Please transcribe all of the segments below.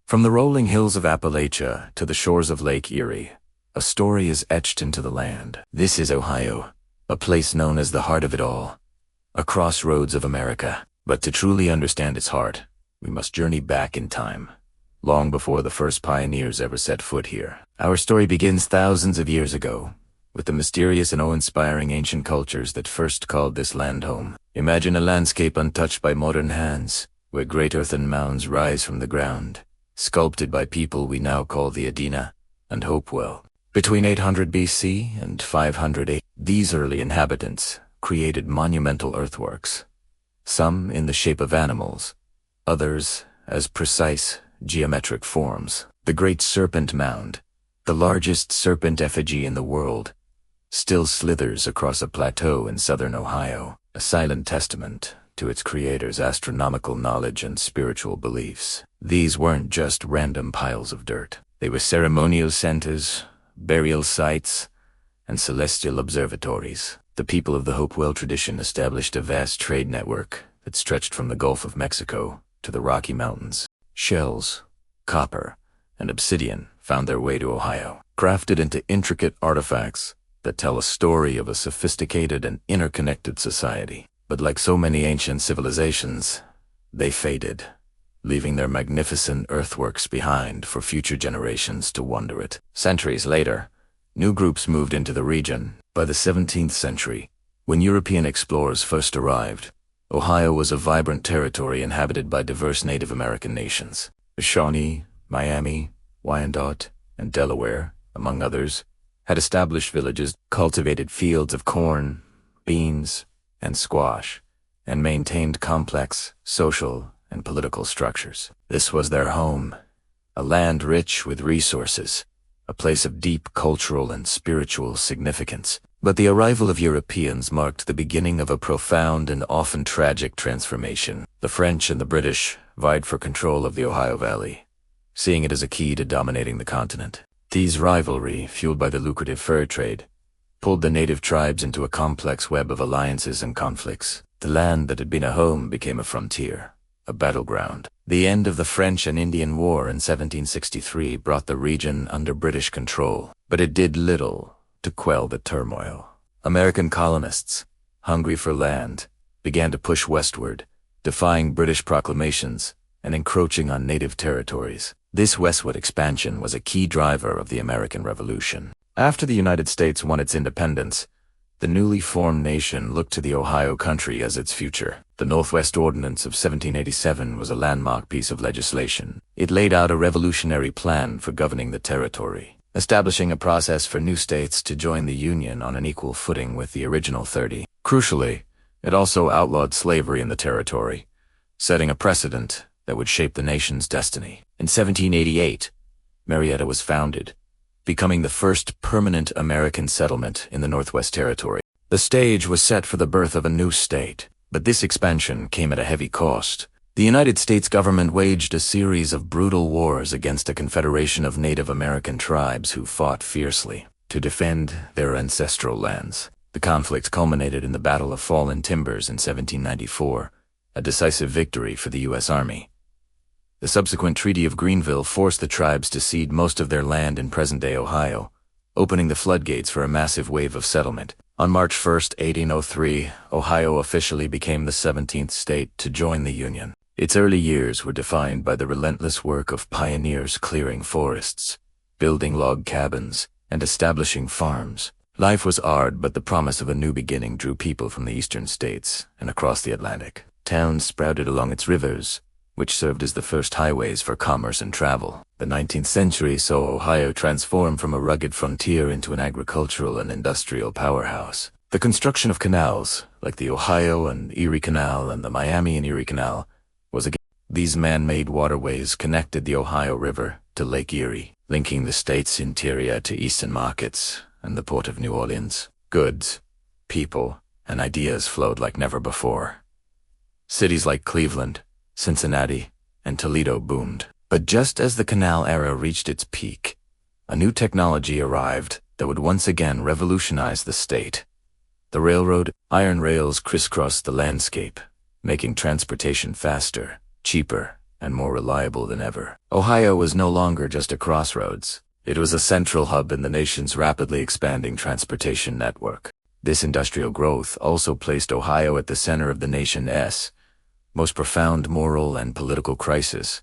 From the rolling hills of Appalachia to the shores of Lake Erie, a story is etched into the land. This is Ohio, a place known as the heart of it all, a crossroads of America. But to truly understand its heart, we must journey back in time, long before the first pioneers ever set foot here. Our story begins thousands of years ago, with the mysterious and awe-inspiring ancient cultures that first called this land home. Imagine a landscape untouched by modern hands, where great earthen mounds rise from the ground, sculpted by people we now call the Adena and Hopewell. Between 800 BC and 500 AD, these early inhabitants created monumental earthworks, some in the shape of animals, others as precise geometric forms. The Great Serpent Mound, the largest serpent effigy in the world, still slithers across a plateau in southern Ohio, a silent testament to its creator's astronomical knowledge and spiritual beliefs. These weren't just random piles of dirt. They were ceremonial centers, burial sites, and celestial observatories. The people of the Hopewell tradition established a vast trade network that stretched from the Gulf of Mexico to the Rocky Mountains. Shells, copper, and obsidian found their way to Ohio, crafted into intricate artifacts that tell a story of a sophisticated and interconnected society. But like so many ancient civilizations, they faded, leaving their magnificent earthworks behind for future generations to wonder at. Centuries later, new groups moved into the region. By the 17th century, when European explorers first arrived, Ohio was a vibrant territory inhabited by diverse Native American nations. The Shawnee, Miami, Wyandot, and Delaware, among others, had established villages, cultivated fields of corn, beans, and squash, and maintained complex social and political structures. This was their home, a land rich with resources, a place of deep cultural and spiritual significance. But the arrival of Europeans marked the beginning of a profound and often tragic transformation. The French and the British vied for control of the Ohio Valley, seeing it as a key to dominating the continent. These rivalry, fueled by the lucrative fur trade, pulled the native tribes into a complex web of alliances and conflicts. The land that had been a home became a frontier, a battleground. The end of the French and Indian War in 1763 brought the region under British control, but it did little to quell the turmoil. American colonists, hungry for land, began to push westward, defying British proclamations and encroaching on native territories. This westward expansion was a key driver of the American Revolution. After the United States won its independence, the newly formed nation looked to the Ohio country as its future. The Northwest Ordinance of 1787 was a landmark piece of legislation. It laid out a revolutionary plan for governing the territory, establishing a process for new states to join the Union on an equal footing with the original 30. Crucially, it also outlawed slavery in the territory, setting a precedent that would shape the nation's destiny. In 1788, Marietta was founded, becoming the first permanent American settlement in the Northwest Territory. The stage was set for the birth of a new state, but this expansion came at a heavy cost. The United States government waged a series of brutal wars against a confederation of Native American tribes who fought fiercely to defend their ancestral lands. The conflict culminated in the Battle of Fallen Timbers in 1794, a decisive victory for the U.S. Army. The subsequent Treaty of Greenville forced the tribes to cede most of their land in present-day Ohio, opening the floodgates for a massive wave of settlement. On March 1, 1803, Ohio officially became the 17th state to join the Union. Its early years were defined by the relentless work of pioneers clearing forests, building log cabins, and establishing farms. Life was hard, but the promise of a new beginning drew people from the eastern states and across the Atlantic. Towns sprouted along its rivers, which served as the first highways for commerce and travel. The 19th century saw Ohio transform from a rugged frontier into an agricultural and industrial powerhouse. The construction of canals, like the Ohio and Erie Canal and the Miami and Erie Canal, was a These man-made waterways connected the Ohio River to Lake Erie, linking the state's interior to eastern markets and the port of New Orleans. Goods, people, and ideas flowed like never before. Cities like Cleveland, Cincinnati, and Toledo boomed. But just as the canal era reached its peak, a new technology arrived that would once again revolutionize the state. The railroad. Iron rails crisscrossed the landscape, making transportation faster, cheaper, and more reliable than ever. Ohio was no longer just a crossroads. It was a central hub in the nation's rapidly expanding transportation network. This industrial growth also placed Ohio at the center of the nation's most profound moral and political crisis: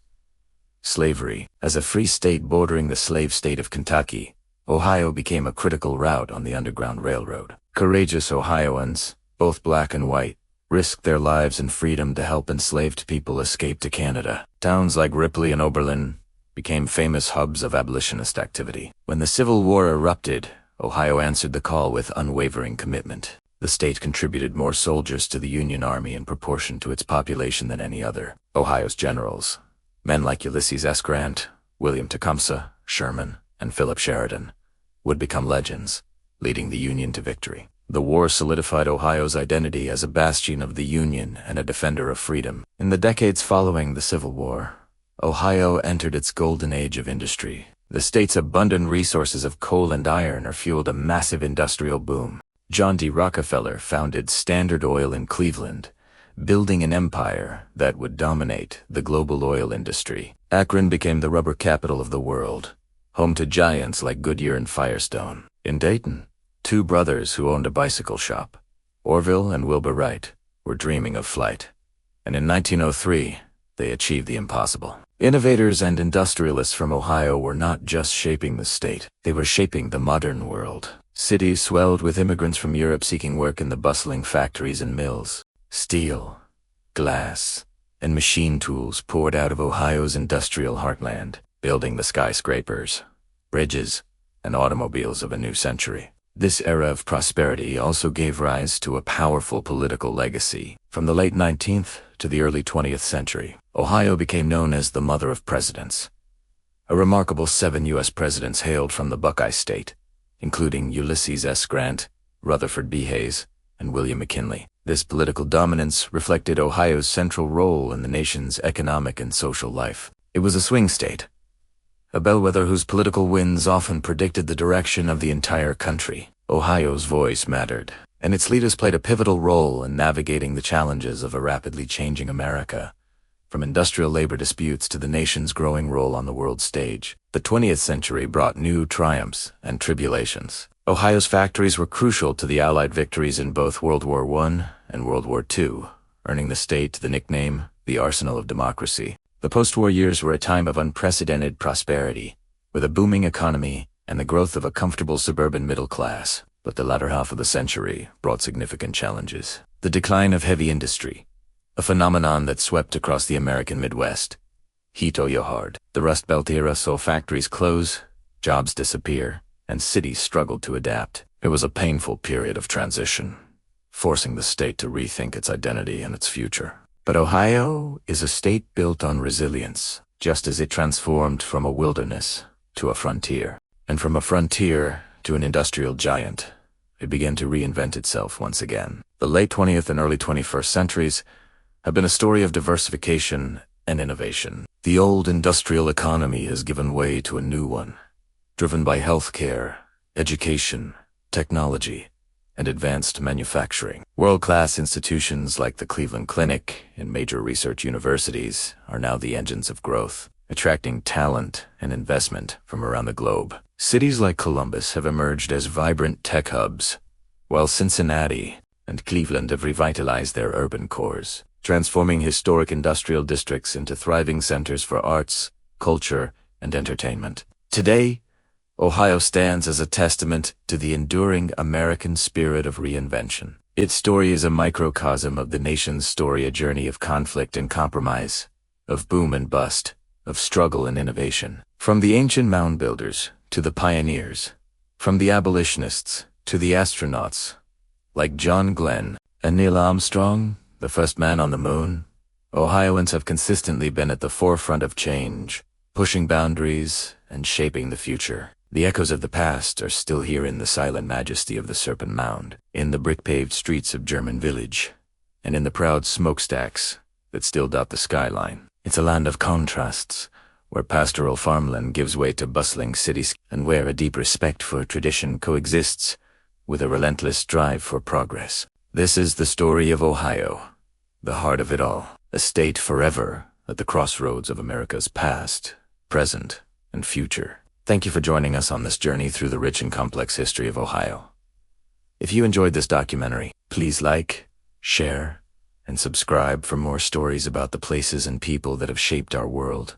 slavery. As a free state bordering the slave state of Kentucky, Ohio became a critical route on the Underground Railroad. Courageous Ohioans, both black and white, risked their lives and freedom to help enslaved people escape to Canada. Towns like Ripley and Oberlin became famous hubs of abolitionist activity. When the Civil War erupted, Ohio answered the call with unwavering commitment. The state contributed more soldiers to the Union Army in proportion to its population than any other. Ohio's generals, men like Ulysses S. Grant, William Tecumseh, Sherman, and Philip Sheridan, would become legends, leading the Union to victory. The war solidified Ohio's identity as a bastion of the Union and a defender of freedom. In the decades following the Civil War, Ohio entered its golden age of industry. The state's abundant resources of coal and iron fueled a massive industrial boom. John D. Rockefeller founded Standard Oil in Cleveland, building an empire that would dominate the global oil industry. Akron became the rubber capital of the world, home to giants like Goodyear and Firestone. In Dayton, two brothers who owned a bicycle shop, Orville and Wilbur Wright, were dreaming of flight. And in 1903, they achieved the impossible. Innovators and industrialists from Ohio were not just shaping the state, they were shaping the modern world. Cities swelled with immigrants from Europe seeking work in the bustling factories and mills. Steel, glass, and machine tools poured out of Ohio's industrial heartland, building the skyscrapers, bridges, and automobiles of a new century. This era of prosperity also gave rise to a powerful political legacy. From the late 19th to the early 20th century, Ohio became known as the Mother of Presidents. A remarkable 7 U.S. presidents hailed from the Buckeye State, including Ulysses S. Grant, Rutherford B. Hayes, and William McKinley. This political dominance reflected Ohio's central role in the nation's economic and social life. It was a swing state, a bellwether whose political winds often predicted the direction of the entire country. Ohio's voice mattered, and its leaders played a pivotal role in navigating the challenges of a rapidly changing America, from industrial labor disputes to the nation's growing role on the world stage. The 20th century brought new triumphs and tribulations. Ohio's factories were crucial to the Allied victories in both World War I and World War II, earning the state the nickname the Arsenal of Democracy. The post-war years were a time of unprecedented prosperity, with a booming economy and the growth of a comfortable suburban middle class. But the latter half of the century brought significant challenges. The decline of heavy industry, a phenomenon that swept across the American Midwest, hit Ohio hard. The Rust Belt era saw factories close, jobs disappear, and cities struggled to adapt. It was a painful period of transition, forcing the state to rethink its identity and its future. But Ohio is a state built on resilience, just as it transformed from a wilderness to a frontier. And from a frontier to an industrial giant, it began to reinvent itself once again. The late 20th and early 21st centuries have been a story of diversification and innovation. The old industrial economy has given way to a new one, driven by healthcare, education, technology, and advanced manufacturing. World-class institutions like the Cleveland Clinic and major research universities are now the engines of growth, attracting talent and investment from around the globe. Cities like Columbus have emerged as vibrant tech hubs, while Cincinnati and Cleveland have revitalized their urban cores, transforming historic industrial districts into thriving centers for arts, culture, and entertainment. Today, Ohio stands as a testament to the enduring American spirit of reinvention. Its story is a microcosm of the nation's story, a journey of conflict and compromise, of boom and bust, of struggle and innovation. From the ancient mound builders to the pioneers, from the abolitionists to the astronauts, like John Glenn and Neil Armstrong, the first man on the moon, Ohioans have consistently been at the forefront of change, pushing boundaries and shaping the future. The echoes of the past are still here in the silent majesty of the Serpent Mound, in the brick-paved streets of German Village, and in the proud smokestacks that still dot the skyline. It's a land of contrasts, where pastoral farmland gives way to bustling cities, and where a deep respect for tradition coexists with a relentless drive for progress. This is the story of Ohio, the heart of it all, a state forever at the crossroads of America's past, present, and future. Thank you for joining us on this journey through the rich and complex history of Ohio. If you enjoyed this documentary, please like, share, and subscribe for more stories about the places and people that have shaped our world.